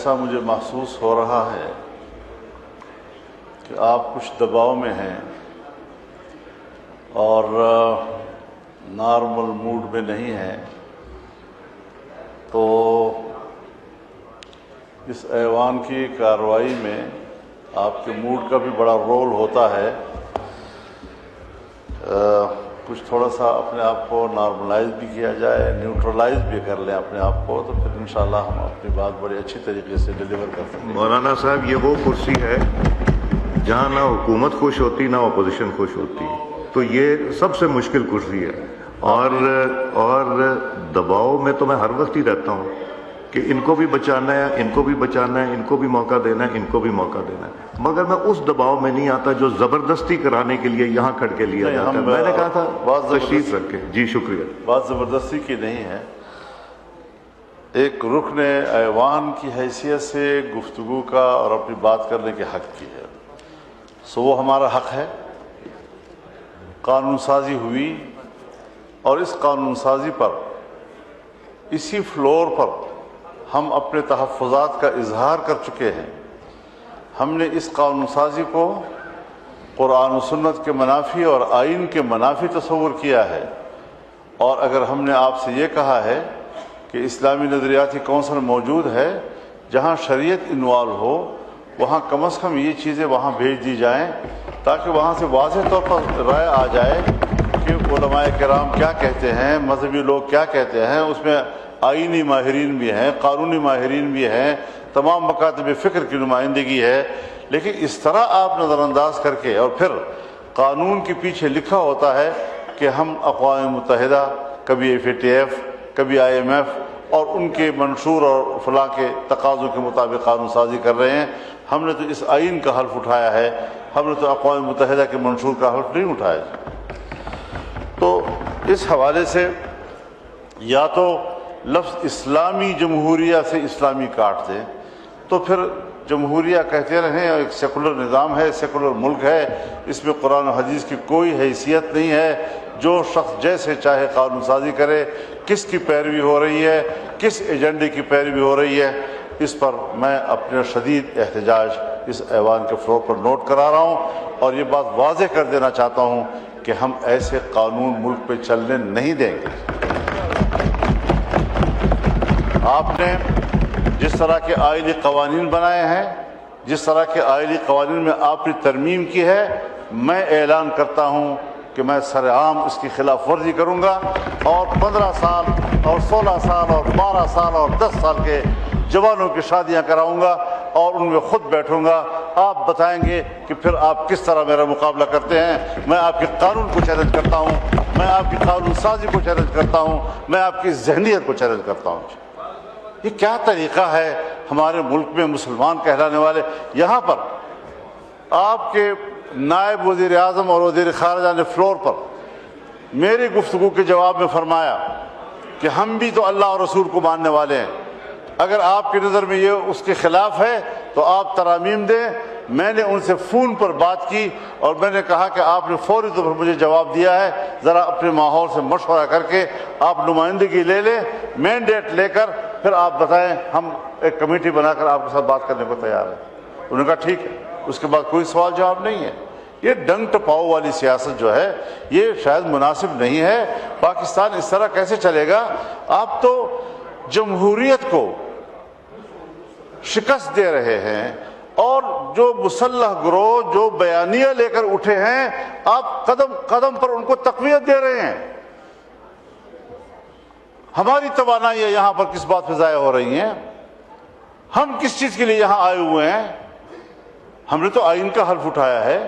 ایسا مجھے محسوس ہو رہا ہے کہ آپ کچھ دباؤ میں ہیں اور نارمل موڈ میں نہیں ہیں، تو اس ایوان کی کارروائی میں آپ کے موڈ کا بھی بڑا رول ہوتا ہے۔ کچھ تھوڑا سا اپنے آپ کو نارملائز بھی کیا جائے، نیوٹرلائز بھی کر لیں اپنے آپ کو، تو پھر انشاءاللہ ہم اپنی بات بڑی اچھی طریقے سے ڈیلیور کر سکیں۔ مولانا صاحب، یہ وہ کرسی ہے جہاں نہ حکومت خوش ہوتی نہ اپوزیشن خوش ہوتی، تو یہ سب سے مشکل کرسی ہے، اور دباؤ میں تو میں ہر وقت ہی رہتا ہوں کہ ان کو بھی بچانا ہے، ان کو بھی بچانا ہے، ان کو بھی موقع دینا ہے، ان کو بھی موقع دینا ہے، مگر میں اس دباؤ میں نہیں آتا جو زبردستی کرانے کے لیے یہاں کھڑ کے لیا جاتا ہے۔ میں نے کہا تھا تشریف رکھے۔ جی شکریہ۔ بات زبردستی کی نہیں ہے، ایک رکن ایوان کی حیثیت سے گفتگو کا اور اپنی بات کرنے کے حق کی ہے، سو وہ ہمارا حق ہے۔ قانون سازی ہوئی اور اس قانون سازی پر، اسی فلور پر ہم اپنے تحفظات کا اظہار کر چکے ہیں۔ ہم نے اس قانون سازی کو قرآن و سنت کے منافی اور آئین کے منافی تصور کیا ہے، اور اگر ہم نے آپ سے یہ کہا ہے کہ اسلامی نظریاتی کونسل موجود ہے جہاں شریعت انوالو ہو، وہاں کم از کم یہ چیزیں وہاں بھیج دی جائیں تاکہ وہاں سے واضح طور پر رائے آ جائے کہ علماء کرام کیا کہتے ہیں، مذہبی لوگ کیا کہتے ہیں۔ اس میں آئینی ماہرین بھی ہیں، قانونی ماہرین بھی ہیں، تمام مکاتب فکر کی نمائندگی ہے، لیکن اس طرح آپ نظر انداز کر کے اور پھر قانون کے پیچھے لکھا ہوتا ہے کہ ہم اقوام متحدہ، کبھی FATF، کبھی IMF اور ان کے منشور اور فلاں کے تقاضوں کے مطابق قانون سازی کر رہے ہیں۔ ہم نے تو اس آئین کا حلف اٹھایا ہے، ہم نے تو اقوام متحدہ کے منشور کا حلف نہیں اٹھایا۔ تو اس حوالے سے یا تو لفظ اسلامی جمہوریہ سے اسلامی کاٹ دیں، تو پھر جمہوریہ کہتے رہیں، ایک سیکولر نظام ہے، سیکولر ملک ہے، اس میں قرآن و حدیث کی کوئی حیثیت نہیں ہے، جو شخص جیسے چاہے قانون سازی کرے۔ کس کی پیروی ہو رہی ہے، کس ایجنڈے کی پیروی ہو رہی ہے، اس پر میں اپنے شدید احتجاج اس ایوان کے فلور پر نوٹ کرا رہا ہوں، اور یہ بات واضح کر دینا چاہتا ہوں کہ ہم ایسے قانون ملک پہ چلنے نہیں دیں گے۔ آپ نے جس طرح کے آئینی قوانین بنائے ہیں، جس طرح کے آئینی قوانین میں آپ نے ترمیم کی ہے، میں اعلان کرتا ہوں کہ میں سر عام اس کی خلاف ورزی کروں گا، اور 15 سال اور 16 سال اور 12 سال اور 10 سال کے جوانوں کی شادیاں کراؤں گا اور ان میں خود بیٹھوں گا۔ آپ بتائیں گے کہ پھر آپ کس طرح میرا مقابلہ کرتے ہیں۔ میں آپ کے قانون کو چیلنج کرتا ہوں، میں آپ کی قانون سازی کو چیلنج کرتا ہوں، میں آپ کی ذہنیت کو چیلنج کرتا ہوں۔ یہ کیا طریقہ ہے ہمارے ملک میں مسلمان کہلانے والے؟ یہاں پر آپ کے نائب وزیر اعظم اور وزیر خارجہ نے فلور پر میری گفتگو کے جواب میں فرمایا کہ ہم بھی تو اللہ اور رسول کو ماننے والے ہیں، اگر آپ کی نظر میں یہ اس کے خلاف ہے تو آپ ترامیم دیں۔ میں نے ان سے فون پر بات کی اور میں نے کہا کہ آپ نے فوری طور پر مجھے جواب دیا ہے، ذرا اپنے ماحول سے مشورہ کر کے آپ نمائندگی لے لیں، مینڈیٹ لے کر پھر آپ بتائیں، ہم ایک کمیٹی بنا کر آپ کے ساتھ بات کرنے کو تیار ہیں۔ انہوں نے کہا ٹھیک ہے۔ اس کے بعد کوئی سوال جواب نہیں ہے۔ یہ ڈنگ ٹپاؤ والی سیاست جو ہے یہ شاید مناسب نہیں ہے۔ پاکستان اس طرح کیسے چلے گا؟ آپ تو جمہوریت کو شکست دے رہے ہیں، اور جو مسلح گروہ جو بیانیہ لے کر اٹھے ہیں، آپ قدم قدم پر ان کو تقویت دے رہے ہیں۔ ہماری توانائیاں یہاں پر کس بات پہ ضائع ہو رہی ہیں؟ ہم کس چیز کے لیے یہاں آئے ہوئے ہیں؟ ہم نے تو آئین کا حلف اٹھایا ہے،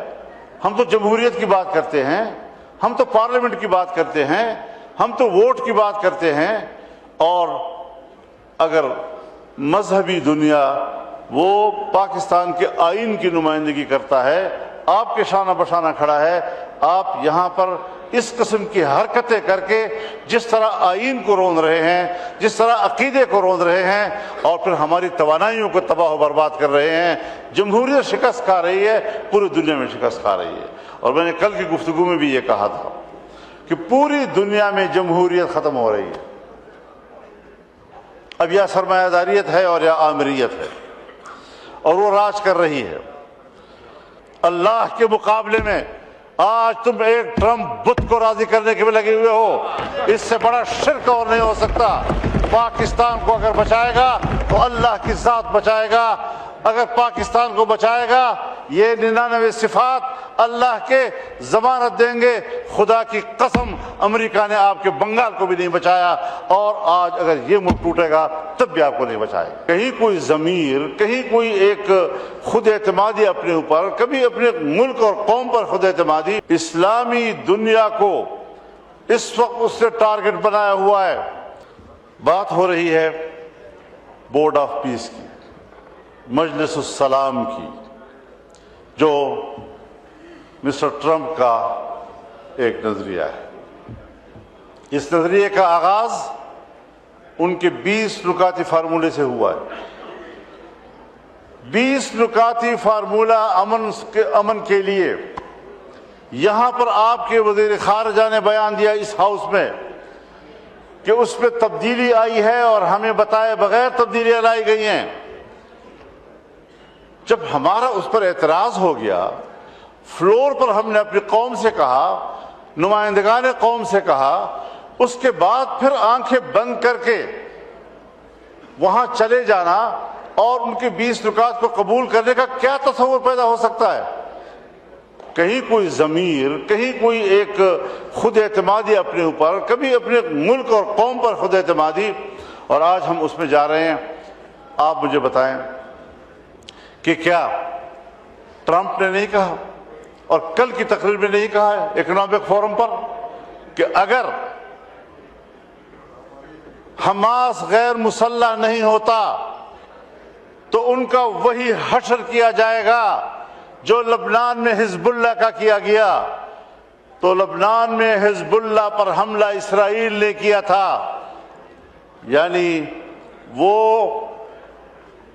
ہم تو جمہوریت کی بات کرتے ہیں، ہم تو پارلیمنٹ کی بات کرتے ہیں، ہم تو ووٹ کی بات کرتے ہیں۔ اور اگر مذہبی دنیا وہ پاکستان کے آئین کی نمائندگی کرتا ہے، آپ کے شانہ بشانہ کھڑا ہے، آپ یہاں پر اس قسم کی حرکتیں کر کے جس طرح آئین کو روند رہے ہیں، جس طرح عقیدے کو روند رہے ہیں، اور پھر ہماری توانائیوں کو تباہ و برباد کر رہے ہیں۔ جمہوریت شکست کھا رہی ہے، پوری دنیا میں شکست کھا رہی ہے۔ اور میں نے کل کی گفتگو میں بھی یہ کہا تھا کہ پوری دنیا میں جمہوریت ختم ہو رہی ہے۔ اب یا سرمایہ داریت ہے اور یا آمریت ہے۔ اور وہ راج کر رہی ہے۔ اللہ کے مقابلے میں آج تم ایک ٹرمپ بت کو راضی کرنے کے لیے لگے ہوئے ہو، اس سے بڑا شرک اور نہیں ہو سکتا۔ پاکستان کو اگر بچائے گا تو اللہ کی ذات بچائے گا، اگر پاکستان کو بچائے گا یہ 99 صفات اللہ کے ضمانت دیں گے۔ خدا کی قسم امریکہ نے آپ کے بنگال کو بھی نہیں بچایا، اور آج اگر یہ ملک ٹوٹے گا تب بھی آپ کو نہیں بچائے گا۔ کہیں کوئی ضمیر، کہیں کوئی ایک خود اعتمادی اپنے اوپر، کبھی اپنے ملک اور قوم پر خود اعتمادی، اسلامی دنیا کو اس وقت اس سے ٹارگٹ بنایا ہوا ہے۔ بات ہو رہی ہے بورڈ آف پیس کی، مجلس السلام کی، جو مسٹر ٹرمپ کا ایک نظریہ ہے۔ اس نظریے کا آغاز ان کے 20 نکاتی فارمولے سے ہوا ہے۔ 20 نکاتی فارمولہ امن کے لیے یہاں پر آپ کے وزیر خارجہ نے بیان دیا اس ہاؤس میں کہ اس میں تبدیلی آئی ہے اور ہمیں بتائے بغیر تبدیلیاں لائی گئی ہیں۔ جب ہمارا اس پر اعتراض ہو گیا، فلور پر ہم نے اپنی قوم سے کہا، نمائندگان قوم سے کہا، اس کے بعد پھر آنکھیں بند کر کے وہاں چلے جانا اور ان کے 20 نکات کو قبول کرنے کا کیا تصور پیدا ہو سکتا ہے؟ کہیں کوئی ضمیر، کہیں کوئی ایک خود اعتمادی اپنے اوپر، کبھی اپنے ملک اور قوم پر خود اعتمادی، اور آج ہم اس میں جا رہے ہیں۔ آپ مجھے بتائیں کہ کیا ٹرمپ نے نہیں کہا اور کل کی تقریر میں نہیں کہا ہے اکنامک فورم پر کہ اگر حماس غیر مسلح نہیں ہوتا تو ان کا وہی حشر کیا جائے گا جو لبنان میں حزب اللہ کا کیا گیا؟ تو لبنان میں حزب اللہ پر حملہ اسرائیل نے کیا تھا، یعنی وہ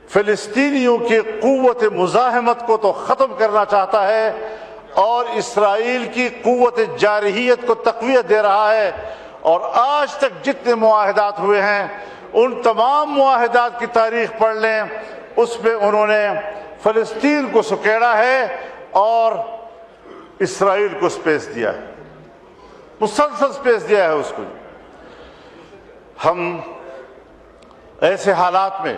فلسطینیوں کی قوت مزاحمت کو تو ختم کرنا چاہتا ہے اور اسرائیل کی قوت جارحیت کو تقویت دے رہا ہے۔ اور آج تک جتنے معاہدات ہوئے ہیں ان تمام معاہدات کی تاریخ پڑھ لیں، اس میں انہوں نے فلسطین کو سکیڑا ہے اور اسرائیل کو سپیس دیا ہے، مسلسل سپیس دیا ہے اس کو۔ ہم ایسے حالات میں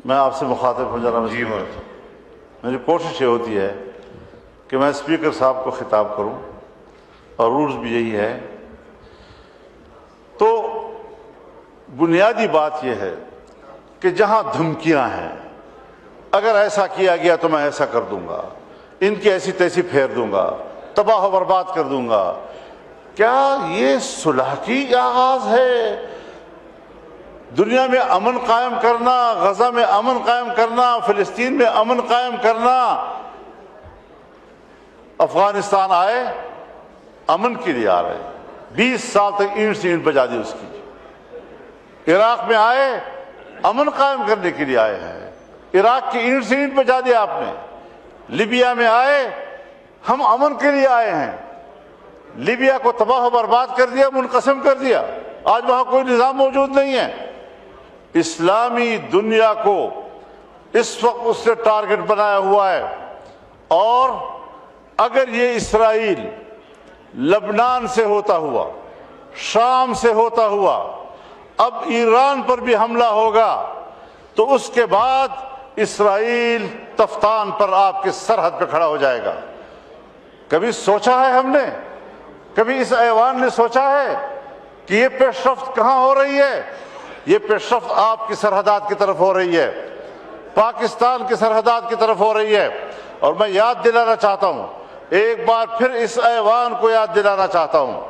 میں آپ سے مخاطب ہو جانا میری کوشش یہ ہوتی ہے کہ میں اسپیکر صاحب کو خطاب کروں اور رولز بھی یہی ہے۔ تو بنیادی بات یہ ہے کہ جہاں دھمکیاں ہیں، اگر ایسا کیا گیا تو میں ایسا کر دوں گا، ان کی ایسی تیسی پھیر دوں گا، تباہ و برباد کر دوں گا، کیا یہ صلح کی آغاز ہے؟ دنیا میں امن قائم کرنا، غزہ میں امن قائم کرنا، فلسطین میں امن قائم کرنا۔ افغانستان آئے امن کے لیے آ رہے، 20 سال تک اینٹ سے اینٹ بجا دی اس کی۔ عراق میں آئے امن قائم کرنے کے لیے آئے ہیں، عراق کی اینٹ سے اینٹ بجا دیا آپ نے۔ لیبیا میں آئے ہم امن کے لیے آئے ہیں، لیبیا کو تباہ و برباد کر دیا، منقسم کر دیا، آج وہاں کوئی نظام موجود نہیں ہے۔ اسلامی دنیا کو اس وقت اس سے ٹارگٹ بنایا ہوا ہے، اور اگر یہ اسرائیل لبنان سے ہوتا ہوا، شام سے ہوتا ہوا، اب ایران پر بھی حملہ ہوگا تو اس کے بعد اسرائیل تفتان پر آپ کے سرحد پہ کھڑا ہو جائے گا۔ کبھی سوچا ہے ہم نے، کبھی اس ایوان نے سوچا ہے کہ یہ پیش رفت کہاں ہو رہی ہے؟ یہ پیش رفت آپ کی سرحدات کی طرف ہو رہی ہے، پاکستان کی سرحدات کی طرف ہو رہی ہے۔ اور میں یاد دلانا چاہتا ہوں، ایک بار پھر اس ایوان کو یاد دلانا چاہتا ہوں